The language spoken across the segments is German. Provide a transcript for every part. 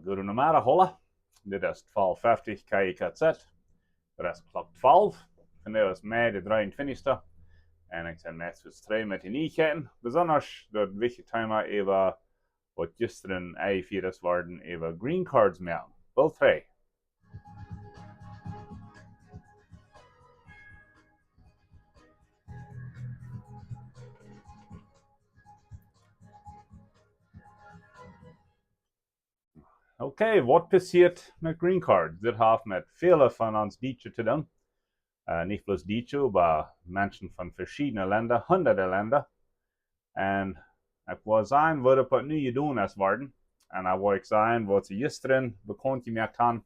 Goedemiddag, holla. Dit is 12:50 KIKZ. Dat is klok 12. Vandaag is mei de 23e. En ik ben net weer strijd met de nieuwigheden. Besonders dat wichtige thema over wat gisteren eingevierd is worden over green cards melden. Wel 3. Oké, wat passiert met green cards? Dit heeft met vele van ons dietje te doen. Niet bloß dietje, maar mensen van verschillende landen, honderden landen. En ik wil zijn wat het nu gedaan is worden. En dan wil ik zijn wat ze gisteren bekend gemaakt hebben.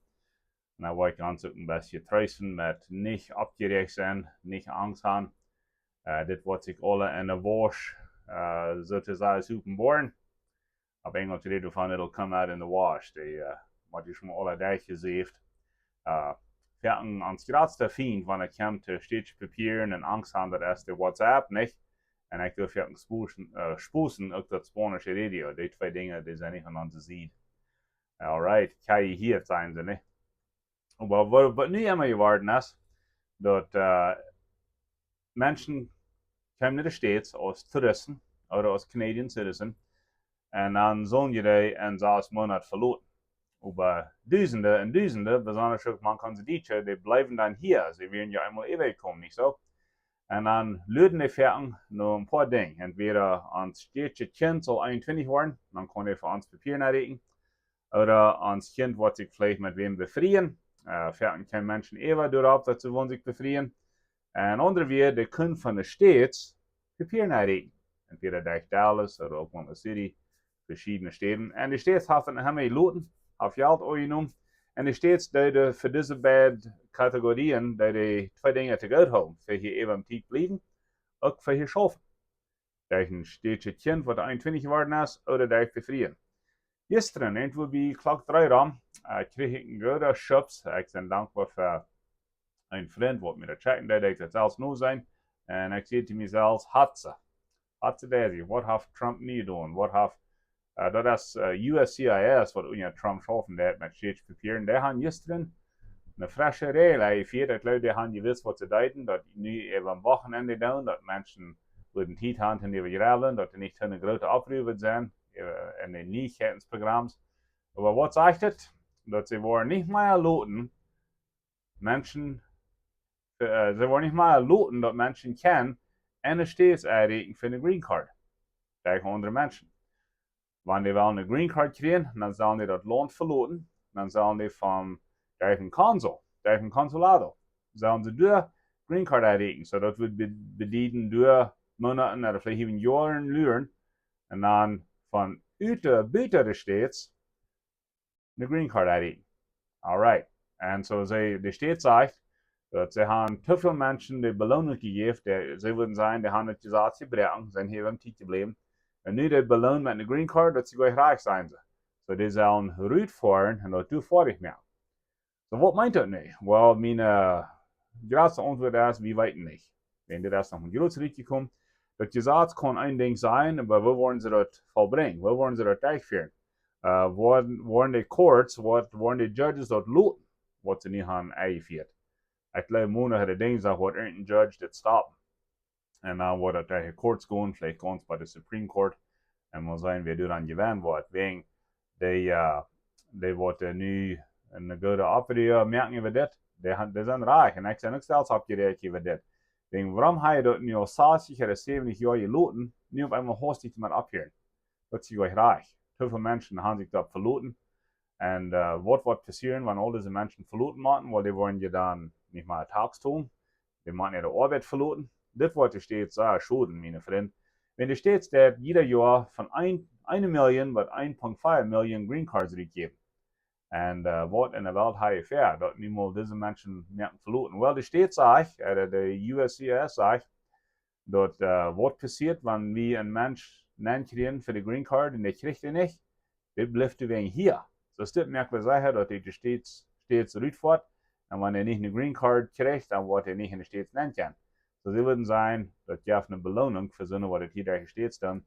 En dan wil ik ons ook een beetje tracen met niet opgeregt zijn, niet angst hebben. Dit wordt zich alle in de wash, sozusagen openbaar. Op Engels reden we van, it'll come out in the wash. Wat je schon alle dag gezegd. Wir hatten ons grootste vriend wanneer het kwam te steeds papieren en angst hebben dat is de WhatsApp niet. En ik durf ja spoesen ook dat Spanische radio. Die twee dingen die zijn niet van onze zijde. Alright, kan je hier zijn ze niet. Maar wat nu immer geworden is, dat mensen komen naar de States als toeristen of als Canadian citizen. En dan zullen je die in 6 maanden verloren. Aber duizenden en duizenden, besonders ook man kan ze dietje, die blijven dan hier. Ze werden ja eenmaal ewig komen, niet zo? En dan luiden die verken nog een paar dingen. Entweder ons steedje kind zal 21 worden, dan kan hij voor ons papier nadenken. Oder ons kind wordt zich vielleicht met wem bevrijen. Verken kunnen mensen eeuwig doorop dat ze willen zich bevrijen. En andere weer, die kunnen van de steeds papier nadenken. Entweder durch Dallas oder Oklahoma City, verschiedene steden. En de steeds hebben hem loten, have geld genomen. En de steeds die voor deze beide categorieën, die twee dingen te goed houden. Voor je even tijd blijven, ook voor je schaffen. Durch een steedje kind wat 21 geworden is, oder durch bevrijen. Gisteren, eindelijk bij klok 3 dan, kreeg ik een grote chips. Ik ben dankbaar voor een vriend wat met de checken deed, ik dat zelfs nu zijn. En ik zei te mezelf, hatze Daisy, wat heeft Trump nu gedaan? Wat heeft, dat is USCIS, wat onder Trump schaffen deed met steedspapier. En die hebben gisteren een frisse regel eingevierd. Ik geloof, die hebben gewist wat ze deden, dat nu even een wochenende doen, dat mensen willen tijd hebben in die regelen, dat er niet een grote oproepen zijn in de nieuwheidsprogramma's. Maar wat zegt het? Dat ze worden niet meer loten, mensen, ze worden niet meer loten dat mensen kennen en de steeds voor de green card. Tegen andere mensen. Wanneer die wel een green card krijgen, dan zullen die dat land verloten. Dan zullen die van een consul, een consulado, zullen ze door green card uitrekenen. Zodat we bedienen door maanden of vielleicht even jaren leren. En dan van buiten de states de green card uitrekenen. Alright. En zo de staat zegt, dat ze hebben te veel mensen die beloning gegeven. Ze willen zijn, die hebben het gezegd gebruiken, zijn hier om tijd te blijven. En nu die beloond met een green card, dat ze gleich rijk zijn ze. So die zullen uitvoeren en dat doet voor meer. So wat meint dat nu? Wel, mijn grootste antwoord is, we weten niet. Wenn dit is nog een groot rietje komt, dat gezegd kan een ding zijn, maar we worden ze dat volbrengen, we worden ze dat uitvoeren. Worden die courts, worden die judges dat loten, wat ze niet hebben eingevierd. Ik geloof morgen de dinsdag wordt een judge dat stoppen. En dan wordt het tegen courts gaan, vielleicht ganz bij de Supreme Court. En we zijn weer door aan gewend wordt. Wegen, die worden nu een goede operatie merken we dit. Die zijn rijk. En ik ben ook zelfs opgerekt over dit. Wegen, waarom ga je dat nu al 60 of 70 jaar geloten, nu op eenmaal hastig met opgeven? Dat is gleich rijk. Te veel mensen hebben zich dat verloten. En wat wordt passieren, wanneer al deze mensen verloten worden, weil die worden je dan niet meer tags doen. Die moeten ja de arbeid verloten. Dit wordt de steeds sehr schoden, meine vriend. Wenn de steeds dat jeder jaar van 1 miljoen tot 1,5 miljoen green cards uitgeven. En wat in de wereld heb je ver, dat niemand deze mensen merken verloten. Wel, de steeds zegt, de USCIS zegt, dat wat passiert, wanneer we een mens krijgen voor de green card en die krijgt hij niet, dit blijft er wegen hier. Dus dit merken we zeggen, dat hij de steeds uitvoert. En wanneer hij niet een green card krijgt, dan wordt hij niet in de steeds nemen kan. So sie würden sagen, das gibt eine Belohnung für so eine, was hier da steht dann.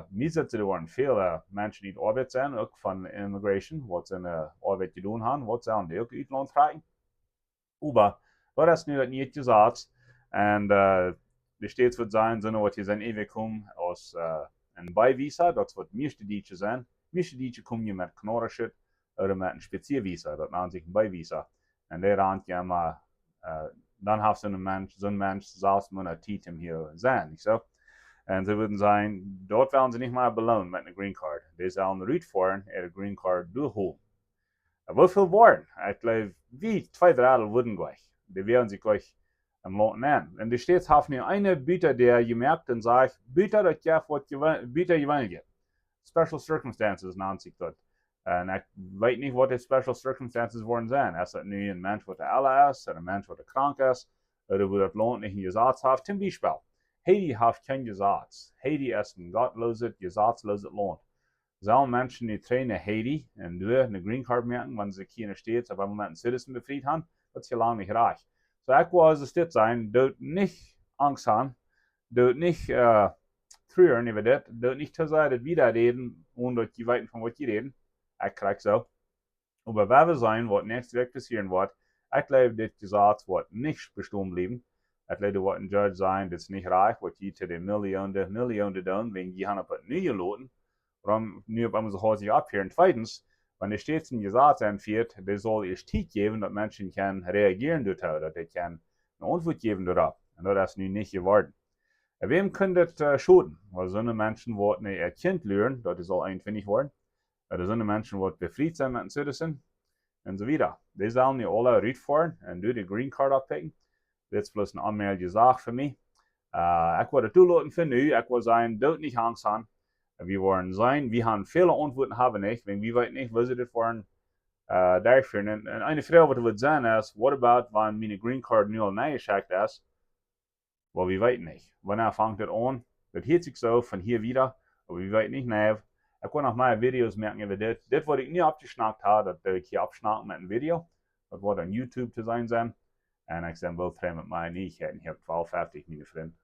Mir zitten er waren veel mensen die in arbeid zijn, ook van immigration, wat ze in arbeid gedaan hebben, wat ze aan de ook uitland trekken. Aber dat is nu dat niet gezegd. En de steeds wird sein, sondern wat je zijn even komen als een bijvisa, dat is wat meeste dietje zijn. Meeste dietje kom je met knorrenshit, of met een speciervisa, dat nennt zich een bijvisa. En daar aan je maar, dan heeft zo'n mens 6 Monate tijd om hier zijn, niet zo? En ze würden sagen, dort werden sie nicht mal belohnt mit einer Green Card. Die sollen rausfahren, ihre Green Card durchholen. Wieviel waren? Ich glaube, wie 2 Drittel wurden gleich. Die werden sich gleich am Lot nennen. Und die steht haben nur eine Bieter, der gemerkt und sagt, Bieter, das ja, was Bieter gewinnt geht. Special Circumstances nennt sich das. Und ich weiß nicht, was die Special Circumstances worden sind. Ist das nur ein Mensch, der alle ist, oder ein Mensch, der krank ist, oder wo das Lohn nicht einen Gesetz hat. Zum Beispiel, Haiti hat kein Gesetz. Haiti ist ein gottloses, gesetzloses Land. Alle Menschen, die trainen Haiti und durch eine Green Card merken, wenn sie hier in der Stadt aber im Moment einen Citizen befreit haben, das ist hier lange nicht reich. So, ich wollte es das sein, dort nicht Angst haben, dort nicht trüren über das, dort nicht zu sagen, dass wir da reden, ohne dass die weiten von was die reden. Ich krieg so. Aber wer wir sein, was nächstes Weg passieren wird, ich glaube, das Gesetz wird nicht bestehen bleiben. Ich glaube, da wird ein Judge sein, das ist nicht reich, was die zu den Millionen tun, wegen die haben ein neue Loten. Warum nu op so häufig abhören? Zweitens, wenn der Staat ein Gesetz einführt, der soll erst Zeit geben, dass Menschen können reagieren darauf, dass sie eine Antwort geben darauf. Und das ist nun nicht geworden. Wem könnte das schaden? Weil so eine Menschen, die nicht erkannt lernen, das soll einfach nicht werden. Oder so eine Menschen, die befreit sind mit einem Citizen und so weiter. Die sollen nicht alle rausfahren und durch die Green Card abpicken. Das ist bloß eine anmeldende Sache für mich. Ich würde zulassen für nu, ich würde sagen, dort nicht Angst haben. Wir wollen sein, wir haben viele Antworten haben nicht, wenn wir weit nicht, was sie das wollen, durchführen. Und eine Frage, die wird sein, ist, what about, wenn meine Green Card nur neu geschickt ist? Well, wir weit nicht. Wann fängt das an? Das hört sich so von hier wieder, aber wir weit nicht neu. Ich kann noch mal Videos merken über das. Das, was ich nie abgeschnackt habe, das werde ich hier abschnacken mit einem Video. Das wird on YouTube zu sein. Und ich sage, wohl mit meinen Neuigkeiten. Ich habe 12,50, meine Freunde.